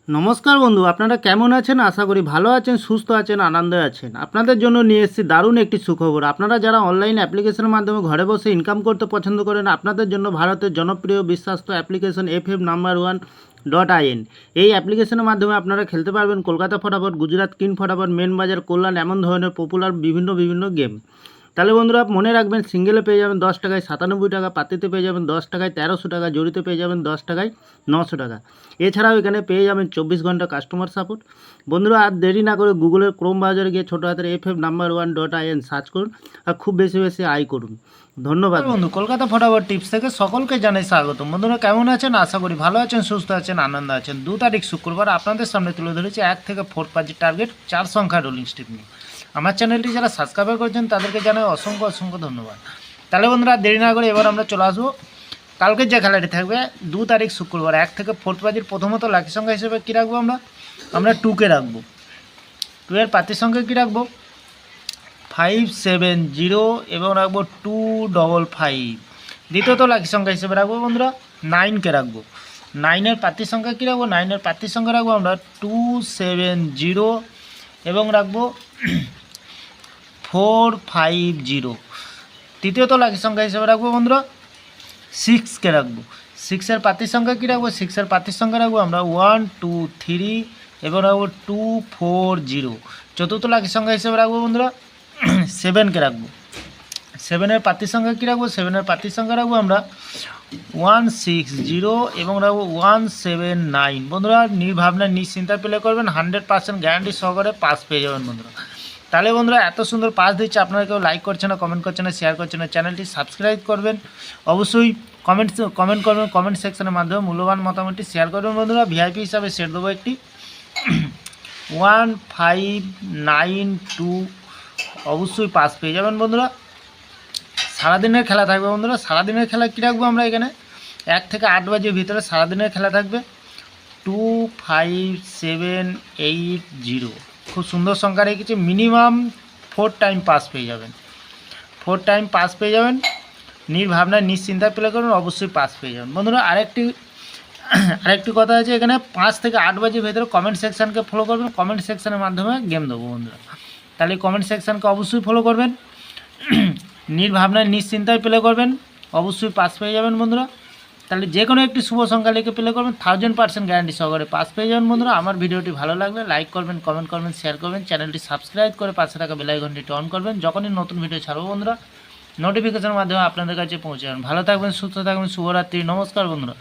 নমস্কার বন্ধু, আপনারা কেমন আছেন? আশা করি ভালো আছেন, সুস্থ আছেন, আনন্দে আছেন। আপনাদের জন্য নিয়ে এসেছি দারুণ একটি সুখবর। আপনারা যারা অনলাইন অ্যাপ্লিকেশনের মাধ্যমে ঘরে বসে ইনকাম করতে পছন্দ করেন, আপনাদের জন্য ভারতের জনপ্রিয় বিশ্বস্ত অ্যাপ্লিকেশন FF No.1.in। এই অ্যাপ্লিকেশনের মাধ্যমে আপনারা খেলতে পারবেন কলকাতা ফটাফট, গুজরাট কিং ফটাফট, মেন বাজার, কল্যাণ, এমন ধরনের পপুলার বিভিন্ন গেম। তাহলে বন্ধুরা মনে রাখবেন, সিঙ্গেলে পেয়ে যাবেন 10 টাকায় 97 টাকা, পাতিতে পেয়ে যাবেন 10 টাকায় 1300 টাকা, জড়িতে পেয়ে যাবেন 10 টাকায় 900 টাকা। এছাড়াও এখানে পেয়ে যাবেন 24 ঘন্টা কাস্টমার সাপোর্ট। বন্ধুরা আর দেরি না করে গুগলের ক্রোম ব্রাউজারে গিয়ে ছোটো হাতের FF No.1.in সার্চ করুন আর খুব বেশি আয় করুন। ধন্যবাদ বন্ধু। কলকাতা ফটাফট টিপস থেকে সকলকে জানাই স্বাগতম। বন্ধুরা কেমন আছেন? আশা করি ভালো আছেন, সুস্থ আছেন, আনন্দ আছেন। 2 তারিখ শুক্রবার আপনাদের সামনে তুলে ধরেছি 1 থেকে 4 পাজির টার্গেট 4 সংখ্যার রোলিং স্টিপ নিয়ে। আমার চ্যানেলটি যারা সাবস্ক্রাইব করেছেন তাদেরকে জানাই অসংখ্য ধন্যবাদ। তাহলে বন্ধুরা দেরি না করে এবার আমরা চলে আসবো কালকের যে খেলাটি থাকবে 2 তারিখ শুক্রবার 1 থেকে 4 বাজির। প্রথমত লাকি সংখ্যা হিসেবে কী রাখবো আমরা 2কে রাখবো। 2 এর পাতির সংখ্যা কী রাখবো 570 এবং রাখবো 255। দ্বিতীয়ত লাকি সংখ্যা হিসেবে রাখবো বন্ধুরা 9কে রাখবো। 9 এর পাতির সংখ্যা কী রাখবো 9 এর পাতির সংখ্যা রাখবো আমরা 270 এবং রাখবো 450। তৃতীয়ত লাকি সংখ্যা হিসেবে রাখবো বন্ধুরা 6কে রাখবো। 6 এর পাতির সংখ্যা কী রাখবো 6 এর পাতির সংখ্যা রাখবো আমরা 123 এবং রাখবো 240। চতুর্থ লাকি সংখ্যা হিসেবে রাখবো বন্ধুরা 7কে রাখবো। 7 এর পাতির সংখ্যা কী রাখবো 7 এর পাতির সংখ্যা রাখবো আমরা 160 এবং রাখবো 179। বন্ধুরা নির্ভাবনা নিশ্চিন্তা প্লে করবেন, 100% গ্যারান্টি সহকারে পাস পেয়ে যাবেন বন্ধুরা। তাহলে বন্ধুরা এত সুন্দর পাস দিচ্ছে, আপনারা কেউ লাইক করছে না, কমেন্ট করছে না, শেয়ার করছে না, চ্যানেলটি সাবস্ক্রাইব করবেন, অবশ্যই কমেন্ট করবেন, কমেন্ট সেকশনের মাধ্যমে মূল্যবান মতামতটি শেয়ার করবেন বন্ধুরা। ভিআইপি হিসাবে সেট দেবো একটি 1592, অবশ্যই পাস পেয়ে যাবেন বন্ধুরা। সারাদিনের খেলা থাকবে বন্ধুরা। সারাদিনের খেলা কী রাখবো আমরা এখানে 1 থেকে 8 বাজের ভিতরে সারাদিনের খেলা থাকবে 25780। খুব সুন্দর সংখ্যা রেখেছি, মিনিমাম 4 টাইম পাস পেয়ে যাবেন। 4 টাইম পাস পেয়ে যাবেন, নির্ভাবনায় নিশ্চিন্তায় প্লে করুন, অবশ্যই পাস পেয়ে যাবেন বন্ধুরা। আরেকটি কথা আছে, এখানে 5 থেকে 8 বাজের ভেতরে কমেন্ট সেকশানকে ফলো করবেন। কমেন্ট সেকশানের মাধ্যমে গেম দেবো বন্ধুরা। তাহলে কমেন্ট সেকশানকে অবশ্যই ফলো করবেন, নির্ভাবনায় নিশ্চিন্তায় প্লে করবেন, অবশ্যই পাস পেয়ে যাবেন বন্ধুরা। তাহলে যে কোনো একটি শুভ সংখ্যা লিখে প্লে করবেন, 1000% গ্যারান্টি সহকারে পাস পেয়ে যাবেন বন্ধুরা। আমার ভিডিওটি ভালো লাগলে লাইক করবেন, কমেন্ট করবেন, শেয়ার করবেন, চ্যানেলটি সাবস্ক্রাইব করে পাশে থাকা বেল আইকনটি অন করবেন। যখনই নতুন ভিডিও ছাড়বো বন্ধুরা নোটিফিকেশনের মাধ্যমে আপনাদের কাছে পৌঁছে যাবেন। ভালো থাকবেন, সুস্থ থাকবেন, শুভরাত্রি, নমস্কার বন্ধুরা।